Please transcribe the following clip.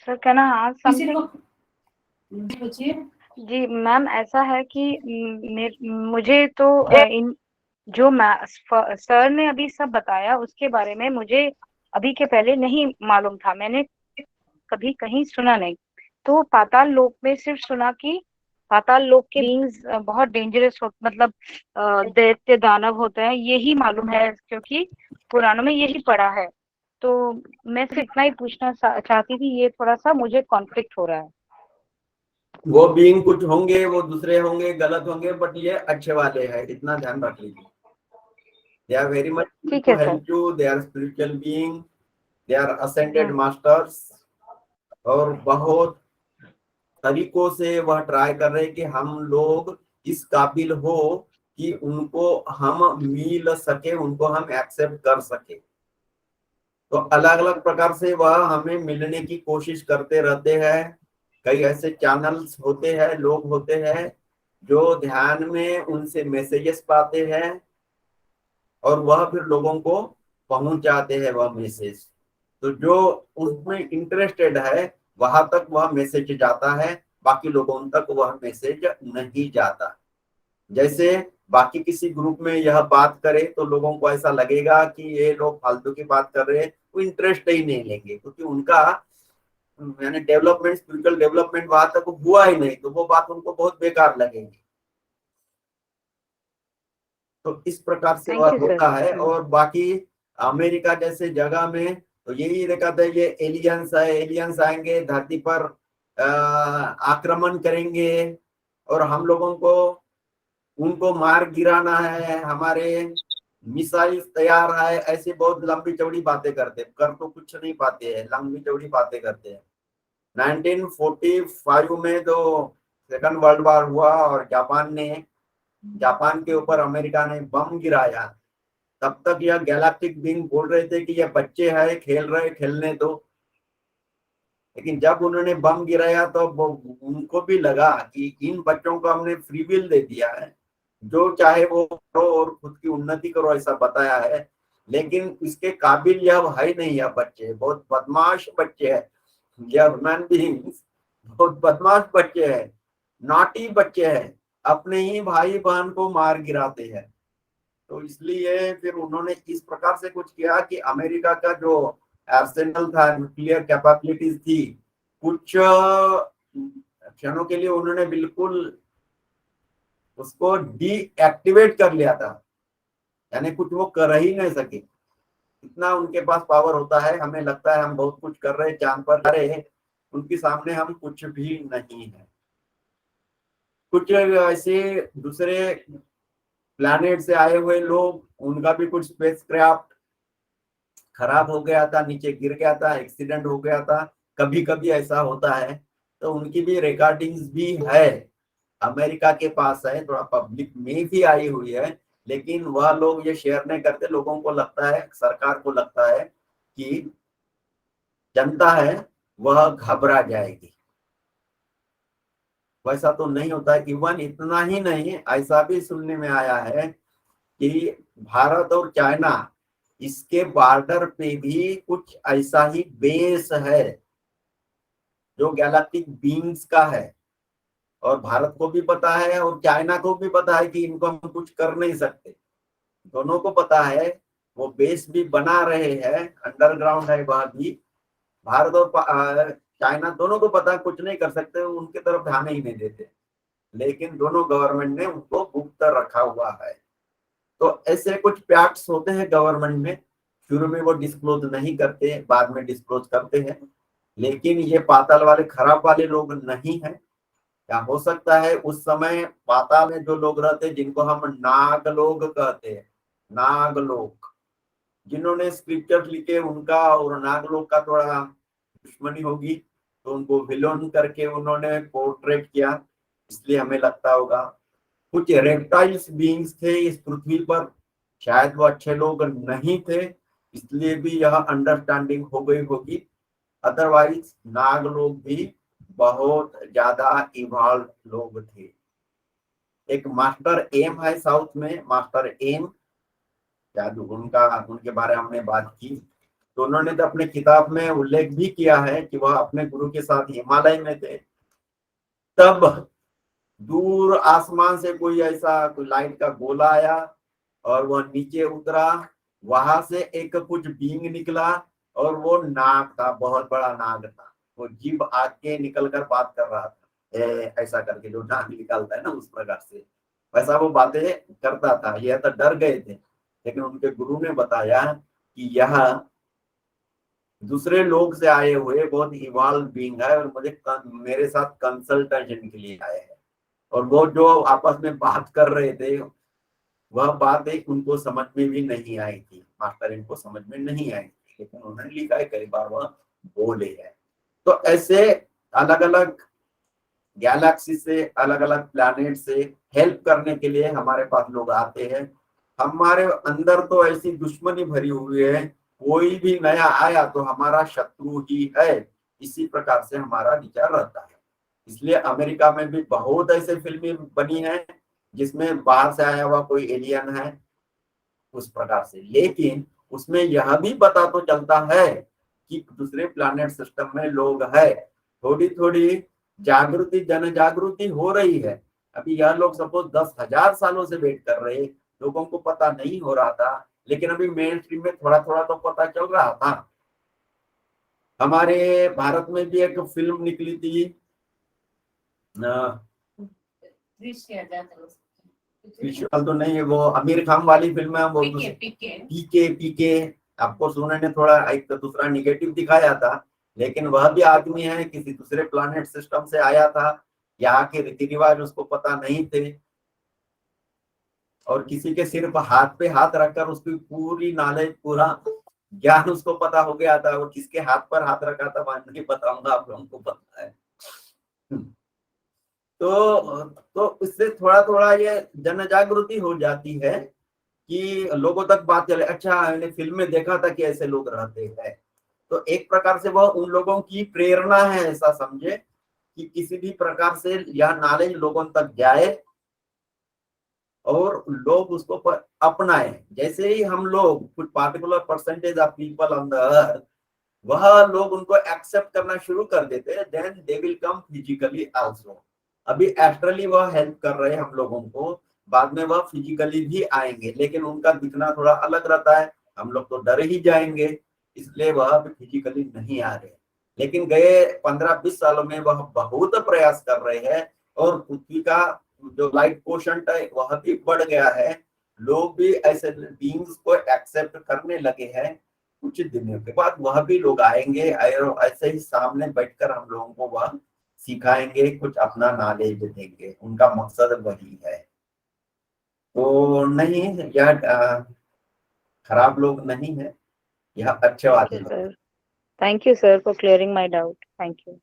Sir can I ask किसी something? को पूछिए। जी मैम, ऐसा है कि मुझे तो इन जो सर ने अभी सब बताया उसके बारे में मुझे अभी के पहले नहीं मालूम था, मैंने कभी कहीं सुना नहीं। तो पाताल लोक में सिर्फ सुना कि पाताल लोक के बीइंग्स बहुत डेंजरस हो, मतलब दैत्य दानव होते हैं, यही मालूम है क्योंकि पुराणों में यही पढ़ा है। तो मैं सिर्फ इतना ही पूछना चाहती थी, ये थोड़ा सा मुझे कॉन्फ्लिक्ट हो रहा है। वो बीइंग कुछ होंगे, वो दूसरे होंगे, गलत होंगे, बट ये अच्छे वाले हैं, इतना ध्यान रख लीजिए। दे आर वेरी मच ठीक टू है sir. Help you, they are spiritual being, they are ascended hmm. Masters. और बहुत तरीकों से वह ट्राई कर रहे हैं कि हम लोग इस काबिल हो कि उनको हम मिल सके, उनको हम एक्सेप्ट कर सके। तो अलग अलग प्रकार से वह हमें मिलने की कोशिश करते रहते हैं। कई ऐसे चैनल्स होते हैं, लोग होते हैं जो ध्यान में उनसे मैसेजेस पाते हैं और वह फिर लोगों को पहुंचाते हैं वह मैसेज। तो जो उसमें इंटरेस्टेड है वहां तक वह मैसेज जाता है, बाकी लोगों तक वह मैसेज नहीं जाता। जैसे बाकी किसी ग्रुप में यह बात करे तो लोगों को ऐसा लगेगा कि ये लोग फालतू की बात कर रहे हैं, वो इंटरेस्ट ही नहीं लेंगे, क्योंकि उनका यानी डेवलपमेंट, स्पिरिचुअल डेवलपमेंट वहां तक हुआ ही नहीं, तो वो बात उनको बहुत बेकार लगेगी। तो इस प्रकार से वह थैंक यू सर। होता है। और बाकी अमेरिका जैसे जगह में तो यही देखा था, ये एलियंस है, एलियंस आएंगे धरती पर, आक्रमण करेंगे और हम लोगों को उनको मार गिराना है, हमारे मिसाइल तैयार है, ऐसी बहुत लंबी चौड़ी बातें करते, कर तो कुछ नहीं पाते हैं, लंबी चौड़ी बातें करते हैं। 1945 में तो सेकंड वर्ल्ड वॉर हुआ और जापान के ऊपर अमेरिका ने बम गिराया। तब तक यह गैलेक्टिक बीइंग बोल रहे थे कि ये बच्चे हैं, खेल रहे, खेलने दो। लेकिन जब उन्होंने बम गिराया तो उनको भी लगा कि इन बच्चों को हमने फ्री विल दे दिया है, जो चाहे वो करो और खुद की उन्नति करो, ऐसा बताया है। लेकिन इसके काबिल यह है नहीं, यह बच्चे बहुत बदमाश बच्चे हैं, यह ह्यूमन बीइंग्स बहुत बदमाश बच्चे हैं, नॉटी बच्चे हैं, अपने ही भाई बहन को मार गिराते हैं। तो इसलिए फिर उन्होंने इस प्रकार से कुछ किया कि अमेरिका का जो आर्सेनल था, न्यूक्लियर कैपेबिलिटीज थी, कुछ क्षणों के लिए उन्होंने बिल्कुल उसको डीएक्टिवेट कर लिया था, यानी कुछ वो कर ही नहीं सके। इतना उनके पास पावर होता है, हमें लगता है हम बहुत कुछ कर रहे हैं, चांद पर जा रहे हैं, उनके सामने हम कुछ भी नहीं है। कुछ ऐसे दूसरे प्लैनेट से आए हुए लोग, उनका भी कुछ स्पेसक्राफ्ट खराब हो गया था, नीचे गिर गया था, एक्सीडेंट हो गया था, कभी कभी ऐसा होता है। तो उनकी भी रिकॉर्डिंग्स भी है, अमेरिका के पास है, थोड़ा पब्लिक में भी आई हुई है। लेकिन वह लोग ये शेयर नहीं करते, लोगों को लगता है, सरकार को लगता है कि जनता है वह घबरा जाएगी। वैसा तो नहीं होता है। इवन इतना ही नहीं, ऐसा भी सुनने में आया है कि भारत और चाइना, इसके बॉर्डर पे भी कुछ ऐसा ही बेस है जो गैलेक्टिक बीइंग्स का है। और भारत को भी पता है और चाइना को भी पता है कि इनको हम कुछ कर नहीं सकते, दोनों को पता है। वो बेस भी बना रहे हैं, अंडरग्राउंड है वह भी। भारत और चाइना दोनों को पता है कुछ नहीं कर सकते, उनकी तरफ ध्यान ही नहीं देते। लेकिन दोनों गवर्नमेंट ने उनको गुप्त रखा हुआ है। तो ऐसे कुछ पैक्ट्स होते हैं गवर्नमेंट में, शुरू में वो डिस्क्लोज नहीं करते, बाद में डिस्क्लोज करते हैं। लेकिन ये पाताल वाले खराब वाले लोग नहीं है। क्या हो सकता है उस समय पाताल में जो लोग रहते, जिनको हम नाग लोग कहते हैं, नाग लोग, जिन्होंने स्क्रिप्चर लिखे, उनका और नाग लोग का थोड़ा दुश्मनी होगी, तो उनको विलोन करके उन्होंने पोर्ट्रेट किया, इसलिए हमें लगता होगा। कुछ रेप्टाइल्स बीइंग्स थे इस पृथ्वी पर, शायद वो अच्छे लोग नहीं थे, इसलिए भी यह अंडरस्टैंडिंग हो गई होगी। अदरवाइज नाग लोग भी बहुत ज्यादा इवॉल्व लोग थे। एक मास्टर एम है साउथ में, मास्टर एम जादू, उनके बारे में हमने बात की। तो उन्होंने तो अपने किताब में उल्लेख भी किया है कि वह अपने गुरु के साथ हिमालय में थे। तब दूर आसमान से कोई ऐसा कोई लाइट का गोला आया और वह नीचे उतरा, वहां से एक कुछ बींग निकला और वो नाग था, बहुत बड़ा नाग था। वो जीभ आग के निकल कर बात कर रहा था, ऐसा करके जो नाग निकलता है ना, उस प्रकार से वैसा वो बातें करता था। यह तो डर गए थे, लेकिन उनके गुरु ने बताया कि यह दूसरे लोग से आए हुए बहुत इवॉल्व बीइंग है और मेरे साथ कंसल्टेशन के लिए आए हैं। और वो जो आपस में बात कर रहे थे, वह बात एक उनको समझ में भी नहीं आई थी, मास्टर इनको समझ में नहीं आई थी, लेकिन उन्होंने लिखा है कई बार वह बोले हैं। तो ऐसे अलग अलग गैलेक्सी से, अलग अलग प्लैनेट से हेल्प करने के लिए हमारे पास लोग आते हैं। हमारे अंदर तो ऐसी दुश्मनी भरी हुई है, कोई भी नया आया तो हमारा शत्रु ही है, इसी प्रकार से हमारा विचार रहता है। इसलिए अमेरिका में भी बहुत ऐसे फिल्में बनी हैं जिसमें बाहर से आया हुआ कोई एलियन है उस प्रकार से, लेकिन उसमें यह भी पता तो चलता है कि दूसरे प्लैनेट सिस्टम में लोग है। थोड़ी थोड़ी जागृति, जन जागृति हो रही है। अभी यह लोग सपोज 10,000 सालों से वेट कर रहे, लोगों को पता नहीं हो रहा था, लेकिन अभी मेन स्ट्रीम में थोड़ा थोड़ा तो पता चल रहा था। हमारे भारत में भी एक फिल्म निकली थी, विजुअल तो नहीं है, वो आमिर खान वाली फिल्म है, वो पीके पीके। आपको सुनने ने थोड़ा एक तो दूसरा निगेटिव दिखाया था, लेकिन वह भी आदमी है, किसी दूसरे प्लैनेट सिस्टम से आया था, यहाँ के रीति रिवाज उसको पता नहीं थे, और किसी के सिर्फ हाथ पे हाथ रखकर उसकी पूरी नॉलेज, पूरा ज्ञान उसको पता हो गया था। वो किसके हाथ पर हाथ रखा था मैं नहीं बताऊंगा, आप लोगों को पता है। तो इससे थोड़ा थोड़ा ये जन जागृति हो जाती है कि लोगों तक बात चले, अच्छा मैंने फिल्म में देखा था कि ऐसे लोग रहते हैं। तो एक प्रकार से वह उन लोगों की प्रेरणा है, ऐसा समझे कि किसी भी प्रकार से यह नॉलेज लोगों तक जाए और लोग उसको अपनाएं। जैसे ही हम लोग कुछ particular percentage of people on the earth, वह लोग उनको एक्सेप्ट करना शुरू कर देते हैं, then they will come physically also. अभी एस्ट्रली वह हेल्प कर रहे हैं हम लोगों को, बाद में वह फिजिकली भी आएंगे, लेकिन उनका दिखना थोड़ा अलग रहता है, हम लोग तो डर ही जाएंगे, इसलिए वह अभी फिजिकली नहीं आ रहे। लेकिन गए 15-20 सालों में वह बहुत प्रयास कर रहे हैं और पृथ्वी का जो लाइट कोशंट है वह भी बढ़ गया है। लोग भी ऐसे बीइंग्स को एक्सेप्ट करने लगे हैं। कुछ दिनों के बाद वह भी लोग आएंगे और ऐसे ही सामने बैठकर हम लोगों को वह सिखाएंगे, कुछ अपना नॉलेज देंगे, उनका मकसद वही है। तो नहीं, यह खराब लोग नहीं है, यह अच्छे वाले लोग। Thank you sir for clearing my doubt. Thank you.